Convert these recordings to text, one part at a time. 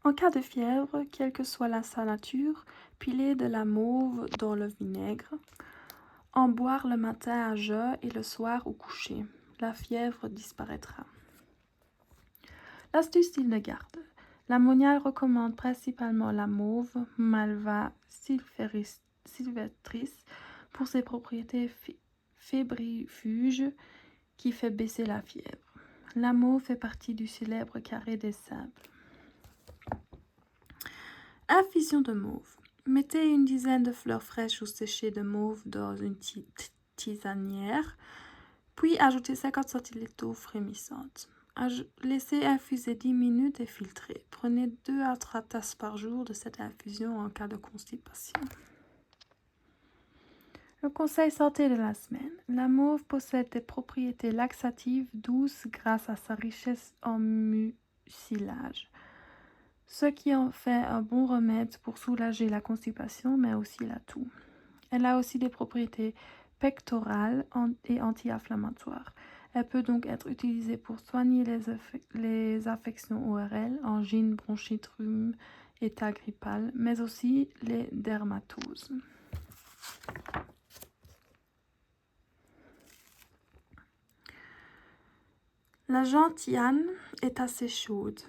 En cas de fièvre, quelle que soit sa nature, piler de la mauve dans le vinaigre. En boire le matin à jeun et le soir au coucher. La fièvre disparaîtra. L'astuce d'Hildegarde. La moniale recommande principalement la mauve, Malva sylvestris, pour ses propriétés fébrifuges qui fait baisser la fièvre. La mauve fait partie du célèbre carré des sables. Infusion de mauve. Mettez une dizaine de fleurs fraîches ou séchées de mauve dans une tisanière, puis ajoutez 50 centilitres d'eau frémissante. Laissez infuser 10 minutes et filtrer. Prenez 2 à 3 tasses par jour de cette infusion en cas de constipation. Le conseil santé de la semaine. La mauve possède des propriétés laxatives douces grâce à sa richesse en mucilage, ce qui en fait un bon remède pour soulager la constipation mais aussi la toux. Elle a aussi des propriétés pectorales et anti-inflammatoires. Elle peut donc être utilisée pour soigner les affections ORL, angines, bronchites, rhume, état grippal, mais aussi les dermatoses. La gentiane est assez chaude.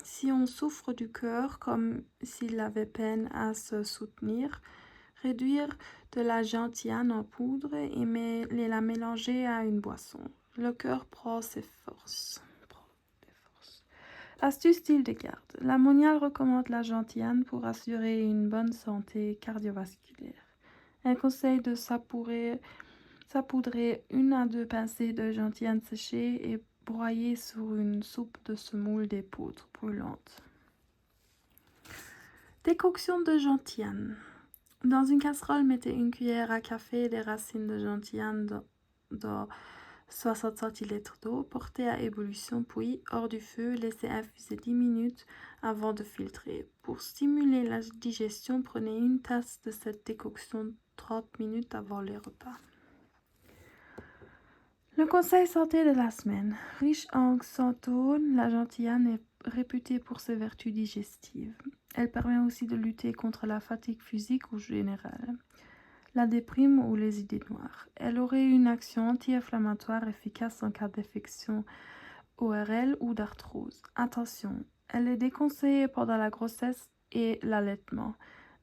Si on souffre du cœur comme s'il avait peine à se soutenir, réduire de la gentiane en poudre et la mélanger à une boisson. Le cœur prend des forces. Astuce d'Hildegarde. La moniale recommande la gentiane pour assurer une bonne santé cardiovasculaire. Elle conseille de saupoudrer 1 à 2 pincées de gentiane séchée et broyer sur une soupe de semoule d'épeautre brûlante. Décoction de gentiane. Dans une casserole, mettez 1 cuillère à café des racines de gentiane dans 60 centilitres d'eau, portez à ébullition, puis, hors du feu, laissez infuser 10 minutes avant de filtrer. Pour stimuler la digestion, prenez 1 tasse de cette décoction 30 minutes avant les repas. Le conseil santé de la semaine. Riche en xanthone, la gentiane est réputée pour ses vertus digestives. Elle permet aussi de lutter contre la fatigue physique ou générale, la déprime ou les idées noires. Elle aurait une action anti-inflammatoire efficace en cas d'infection ORL ou d'arthrose. Attention, elle est déconseillée pendant la grossesse et l'allaitement,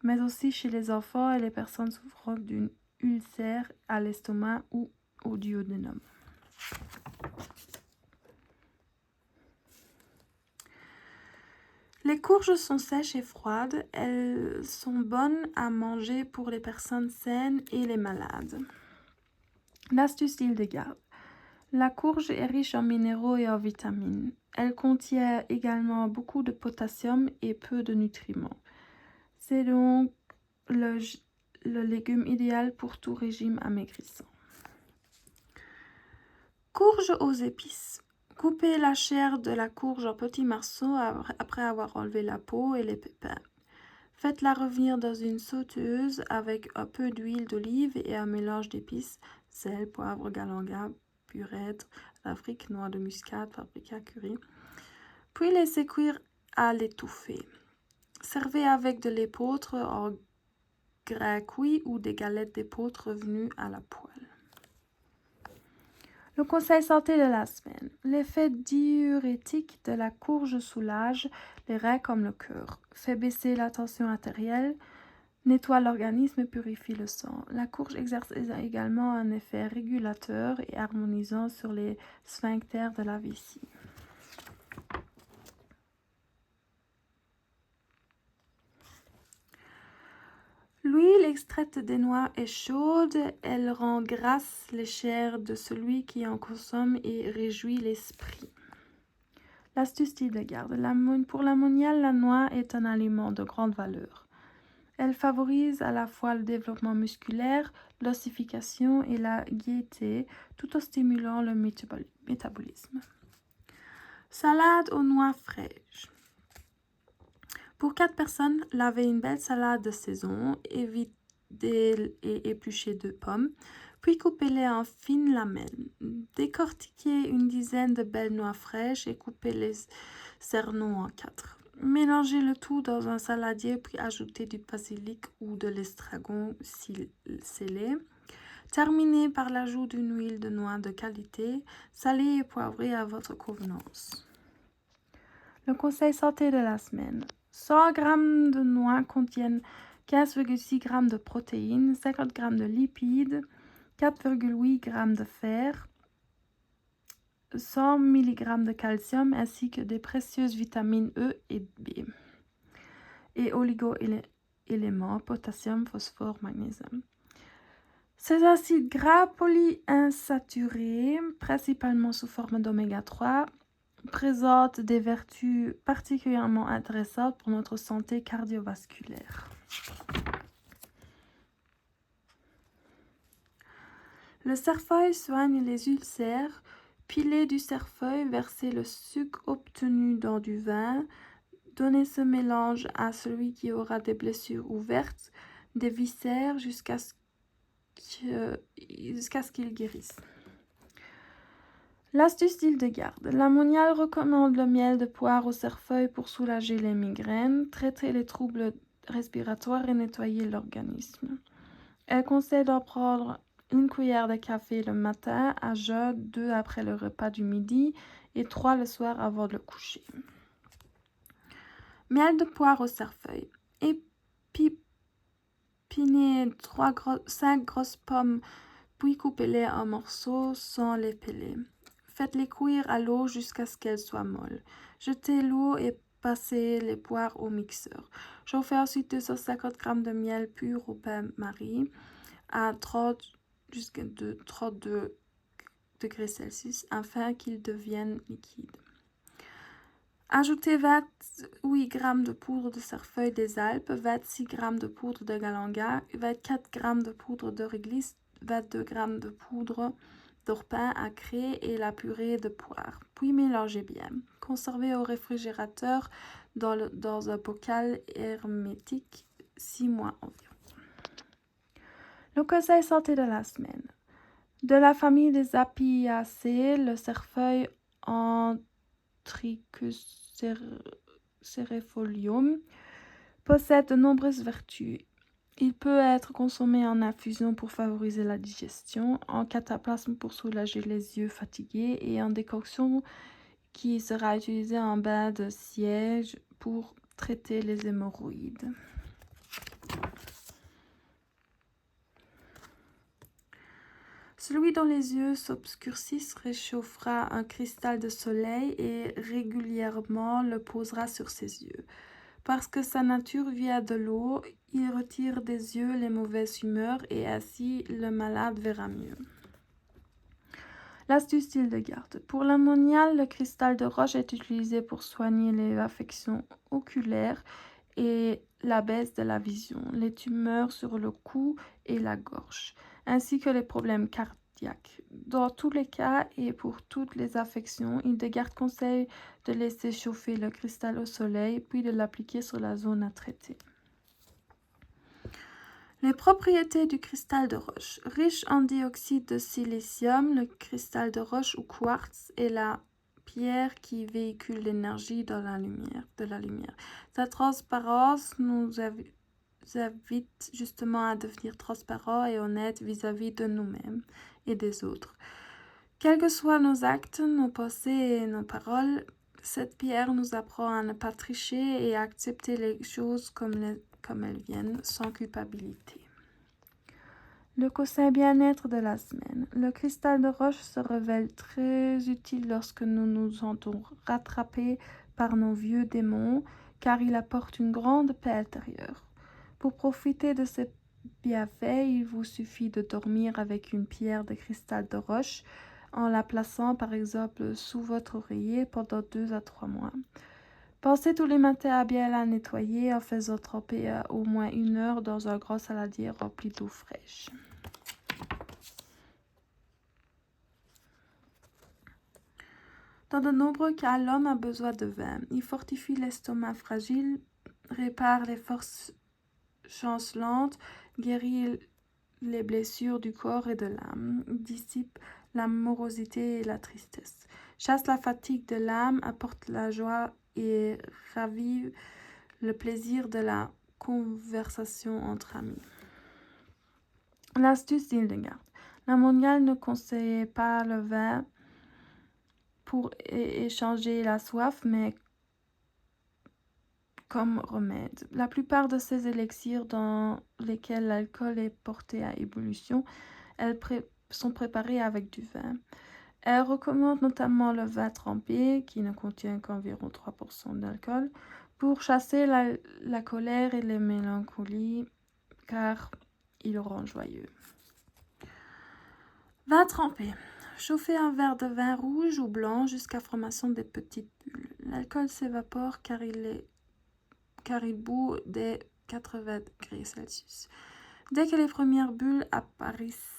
mais aussi chez les enfants et les personnes souffrant d'une ulcère à l'estomac ou au duodénum. Les courges sont sèches et froides. Elles sont bonnes à manger pour les personnes saines et les malades. L'astuce d'Hildegarde. La courge est riche en minéraux et en vitamines. Elle contient également beaucoup de potassium et peu de nutriments. C'est donc le légume idéal pour tout régime amaigrissant. Courge aux épices. Coupez la chair de la courge en petits morceaux après avoir enlevé la peau et les pépins. Faites-la revenir dans une sauteuse avec un peu d'huile d'olive et un mélange d'épices, sel, poivre, galanga, purette, paprika, noix de muscade, paprika, curry. Puis laissez cuire à l'étouffer. Servez avec de l'épeautre en grains cuits ou des galettes d'épeautre revenues à la poêle. Le conseil santé de la semaine. L'effet diurétique de la courge soulage les reins comme le cœur, fait baisser la tension artérielle, nettoie l'organisme et purifie le sang. La courge exerce également un effet régulateur et harmonisant sur les sphincters de la vessie. L'huile extraite des noix est chaude, elle rend grasses les chairs de celui qui en consomme et réjouit l'esprit. L'astuce d'Hildegarde. Pour la moniale, la noix est un aliment de grande valeur. Elle favorise à la fois le développement musculaire, l'ossification et la gaieté, tout en stimulant le métabolisme. Salade aux noix fraîches. Pour 4 personnes, lavez une belle salade de saison, évitez et épluchez 2 pommes, puis coupez-les en fines lamelles. Décortiquez une dizaine de belles noix fraîches et coupez les cernons en 4. Mélangez le tout dans un saladier, puis ajoutez du basilic ou de l'estragon scellé. Terminez par l'ajout d'une huile de noix de qualité, salée et poivrée à votre convenance. Le conseil santé de la semaine. 100 g de noix contiennent 15,6 g de protéines, 50 g de lipides, 4,8 g de fer, 100 mg de calcium ainsi que des précieuses vitamines E et B et oligo-éléments, potassium, phosphore, magnésium. Ces acides gras polyinsaturés, principalement sous forme d'oméga 3, présentent des vertus particulièrement intéressantes pour notre santé cardiovasculaire. Le cerfeuil soigne les ulcères. Pilez du cerfeuil, versez le sucre obtenu dans du vin. Donnez ce mélange à celui qui aura des blessures ouvertes, des viscères, jusqu'à ce qu'il guérisse. L'astuce d'Hildegarde. La Mondiale recommande le miel de poire au cerfeuil pour soulager les migraines, traiter les troubles respiratoires et nettoyer l'organisme. Elle conseille d'en prendre une cuillère de café le matin, à jeun, 2 après le repas du midi et 3 le soir avant le coucher. Miel de poire au cerfeuil. Épinez 5 grosses pommes, puis coupez-les en morceaux sans les peler. Faites-les cuire à l'eau jusqu'à ce qu'elles soient molles. Jetez l'eau et passez les poires au mixeur. Chauffez ensuite 250 g de miel pur au bain-marie à 30 jusqu'à 32 degrés Celsius afin qu'il devienne liquide. Ajoutez 28 g de poudre de cerfeuil des Alpes, 26 g de poudre de galanga, 24 g de poudre de réglisse, 22 g de poudre d'orpin acré et la purée de poire. Puis mélangez bien. Conservez au réfrigérateur dans un bocal hermétique 6 mois environ. Le conseil santé de la semaine. De la famille des Apiaceae, le cerfeuil Antricuscerefolium possède de nombreuses vertus. Il peut être consommé en infusion pour favoriser la digestion, en cataplasme pour soulager les yeux fatigués et en décoction qui sera utilisée en bain de siège pour traiter les hémorroïdes. Celui dont les yeux s'obscurcissent réchauffera un cristal de soleil et régulièrement le posera sur ses yeux. Parce que sa nature vient de l'eau, il retire des yeux les mauvaises humeurs et ainsi le malade verra mieux. L'astuce d'Hildegarde. Pour la moniale, le cristal de roche est utilisé pour soigner les affections oculaires et la baisse de la vision, les tumeurs sur le cou et la gorge, ainsi que les problèmes cardiaques. Dans tous les cas et pour toutes les affections, Hildegarde conseille de laisser chauffer le cristal au soleil, puis de l'appliquer sur la zone à traiter. Les propriétés du cristal de roche. Riche en dioxyde de silicium, le cristal de roche ou quartz est la pierre qui véhicule l'énergie de la lumière. Sa transparence nous invite justement à devenir transparent et honnête vis-à-vis de nous-mêmes et des autres. Quels que soient nos actes, nos pensées et nos paroles, cette pierre nous apprend à ne pas tricher et à accepter les choses comme elles viennent, sans culpabilité. Le conseil bien-être de la semaine. Le cristal de roche se révèle très utile lorsque nous nous sentons rattrapés par nos vieux démons, car il apporte une grande paix intérieure. Pour profiter de ces bienfaits, il vous suffit de dormir avec une pierre de cristal de roche, en la plaçant par exemple sous votre oreiller pendant 2 à 3 mois. Pensez tous les matins à bien la nettoyer en faisant tremper au moins 1 heure dans un grand saladier rempli d'eau fraîche. Dans de nombreux cas, l'homme a besoin de vin. Il fortifie l'estomac fragile, répare les forces chancelantes, guérit les blessures du corps et de l'âme, dissipe la morosité et la tristesse. chasse la fatigue de l'âme, apporte la joie et ravive le plaisir de la conversation entre amis. L'astuce d'Hildegard. La mondiale ne conseillait pas le vin pour échanger la soif, mais comme remède. La plupart de ces élixirs dans lesquels l'alcool est porté à ébullition, elles sont préparées avec du vin. Elle recommande notamment le vin trempé, qui ne contient qu'environ 3% d'alcool, pour chasser la colère et les mélancolies, car il rend joyeux. Vin trempé. Chauffez un verre de vin rouge ou blanc jusqu'à formation des petites bulles. L'alcool s'évapore car il bout dès 80 degrés Celsius. Dès que les premières bulles apparaissent,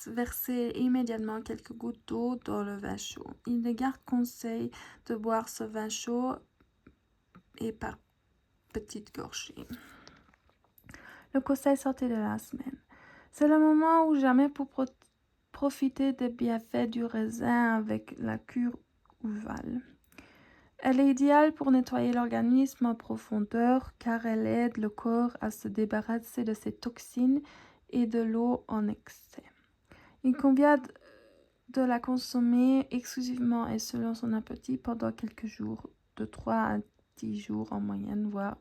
versez immédiatement quelques gouttes d'eau dans le vin chaud. Hildegard conseille de boire ce vin chaud et par petites gorgées. Le conseil santé de la semaine. C'est le moment ou jamais pour profiter des bienfaits du raisin avec la cure Uval. Elle est idéale pour nettoyer l'organisme en profondeur car elle aide le corps à se débarrasser de ses toxines et de l'eau en excès. Il convient de la consommer exclusivement et selon son appétit pendant quelques jours, de 3 à 10 jours en moyenne, voire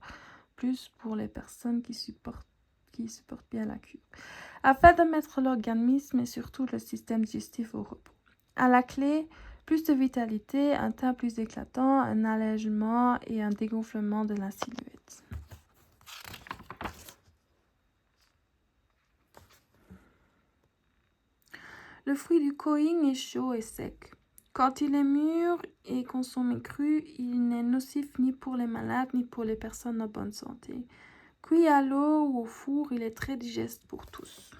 plus pour les personnes qui supportent bien la cure, afin de mettre l'organisme et surtout le système digestif au repos. À la clé, plus de vitalité, un teint plus éclatant, un allègement et un dégonflement de la silhouette. Le fruit du Koing est chaud et sec. Quand il est mûr et consommé cru, il n'est nocif ni pour les malades ni pour les personnes en bonne santé. Cuit à l'eau ou au four, il est très digeste pour tous.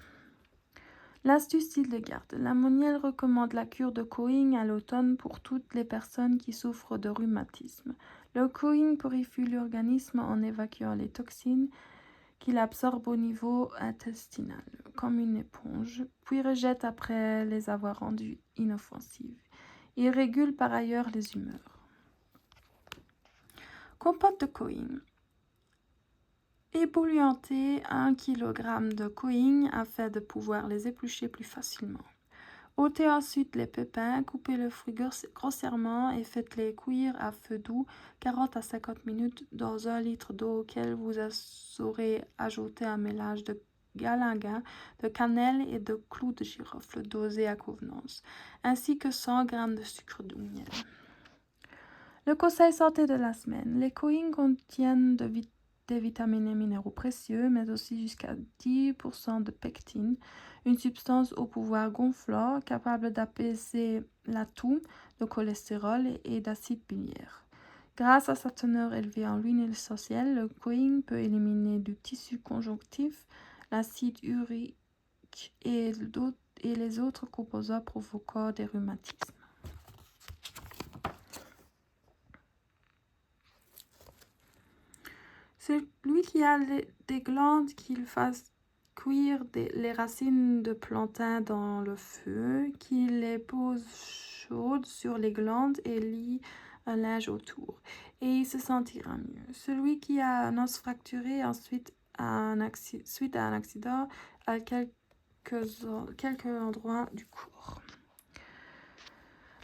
L'astuce d'Hildegard. La monnière recommande la cure de Koing à l'automne pour toutes les personnes qui souffrent de rhumatisme. Le Koing purifie l'organisme en évacuant les toxines qu'il absorbe au niveau intestinal, comme une éponge, puis rejette après les avoir rendues inoffensives. Il régule par ailleurs les humeurs. Compote de Koing. Ébouillantez 1 kg de Koing afin de pouvoir les éplucher plus facilement. Ôtez ensuite les pépins, coupez le fruit grossièrement et faites-les cuire à feu doux 40 à 50 minutes dans 1 litre d'eau auquel vous saurez ajouter un mélange de galinga, de cannelle et de clous de girofle dosé à convenance, ainsi que 100 g de sucre de miel. Le conseil santé de la semaine. Les Koing contiennent des vitamines et minéraux précieux, mais aussi jusqu'à 10% de pectine, une substance au pouvoir gonflant capable d'apaiser la toux, le cholestérol et d'acide biliaire. Grâce à sa teneur élevée en huile essentielle, le Koing peut éliminer du tissu conjonctif, l'acide urique et les autres composants provoquant des rhumatismes. Celui qui a des glandes, qu'il fasse cuire les racines de plantain dans le feu, qu'il les pose chaudes sur les glandes et lie un linge autour. Et il se sentira mieux. Celui qui a un os fracturé suite à un accident à quelques endroits du corps.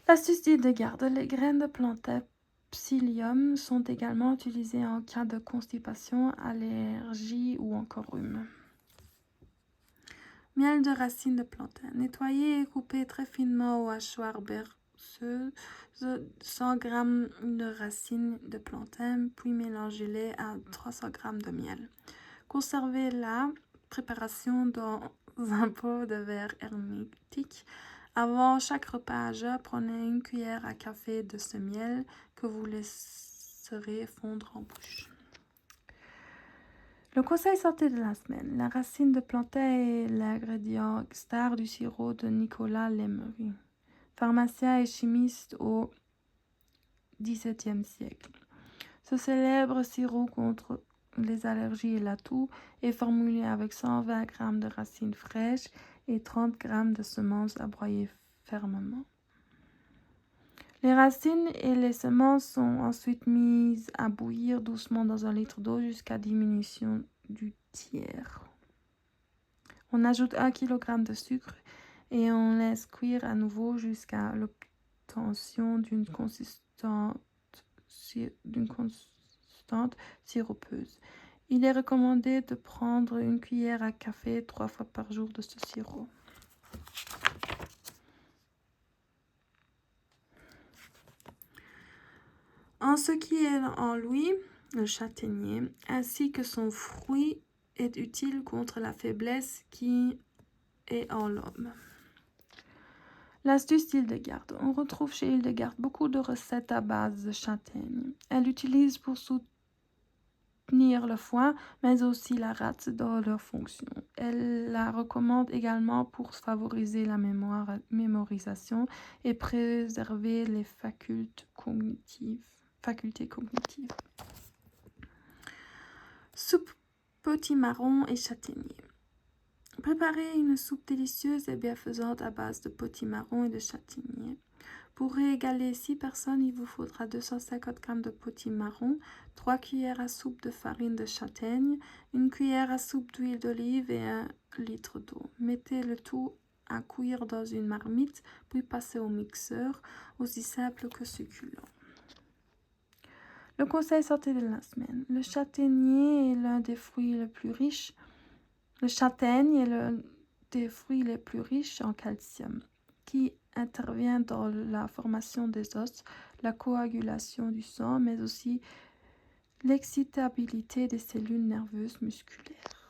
L'astuce d'Hildegard. Les graines de plantain psyllium sont également utilisées en cas de constipation, allergie ou encore rhume. Miel de racines de plantain. Nettoyez et coupez très finement au hachoir berceuse 100 g de racines de plantain, puis mélangez-les à 300 g de miel. Conservez la préparation dans un pot de verre hermétique. Avant chaque repas à jeun, prenez une cuillère à café de ce miel que vous laisserez fondre en bouche. Le conseil santé de la semaine. La racine de plantain est l'ingrédient star du sirop de Nicolas Lemery, pharmacien et chimiste au XVIIe siècle. Ce célèbre sirop contre les allergies et la toux est formulé avec 120 g de racines fraîches et 30 g de semences à broyer fermement. Les racines et les semences sont ensuite mises à bouillir doucement dans 1 litre d'eau jusqu'à diminution du tiers. On ajoute 1 kg de sucre et on laisse cuire à nouveau jusqu'à l'obtention d'une constante siropeuse. Il est recommandé de prendre 1 cuillère à café 3 fois par jour de ce sirop. En ce qui est en lui, le châtaignier, ainsi que son fruit, est utile contre la faiblesse qui est en l'homme. L'astuce d'Hildegarde. On retrouve chez Hildegarde beaucoup de recettes à base de châtaigne. Elle l'utilise pour soutenir le foie, mais aussi la rate dans leur fonction. Elle la recommande également pour favoriser la mémorisation et préserver les facultés cognitives. Soupe potimarron et châtaignier. Préparez une soupe délicieuse et bienfaisante à base de potimarron et de châtaignier. Pour régaler 6 personnes, il vous faudra 250 g de potimarron, 3 cuillères à soupe de farine de châtaigne, 1 cuillère à soupe d'huile d'olive et 1 litre d'eau. Mettez le tout à cuire dans une marmite, puis passez au mixeur, aussi simple que succulent. Le conseil santé de la semaine. Le châtaignier est l'un des fruits les plus riches. Le châtaigne est l'un des fruits les plus riches en calcium, qui intervient dans la formation des os, la coagulation du sang, mais aussi l'excitabilité des cellules nerveuses musculaires.